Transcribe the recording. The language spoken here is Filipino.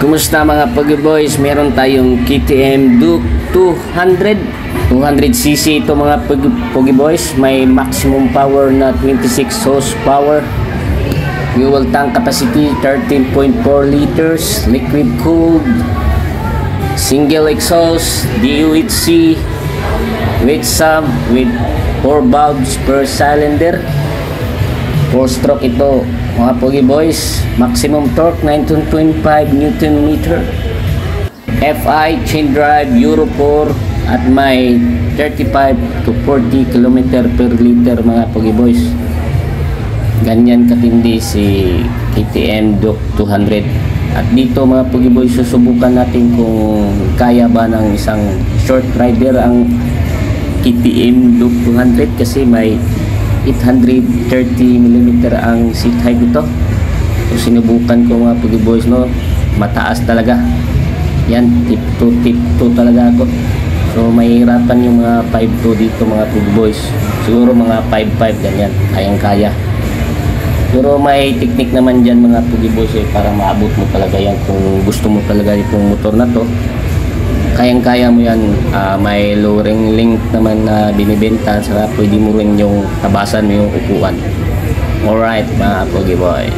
Kumusta mga Pogi Boys? Meron tayong KTM Duke 200cc ito mga Pogi Boys. May maximum power na 26 horsepower. Fuel tank capacity 13.4 liters. Liquid cooled. Single exhaust. DOHC. With sub. With 4 valves per cylinder. 4 stroke ito mga Pogi Boys. Maximum torque 19.5 Nm. FI chain drive Euro 4 at may 35 to 40 km per liter mga Pogi Boys. Ganyan katindi si KTM Duke 200. At dito mga Pogi Boys, susubukan natin kung kaya ba ng isang short rider ang KTM Duke 200 kasi may 830mm ang seat height nito. So sinubukan ko mga Pogi Boys, no, mataas talaga yan, tip 2 talaga ako. So mahirapan yung mga 5.2 dito mga Pogi Boys. Siguro mga 5.5 ganyan, kayang kaya. Pero may technique naman dyan mga Pogi Boys para maabot mo talaga yan. Kung gusto mo talaga itong motor na to, kayang kaya mo yan. May lowering link naman na binibenta, saka pwede mo rin yung tabasan mo yung upuan. Alright mga Pogi Boys.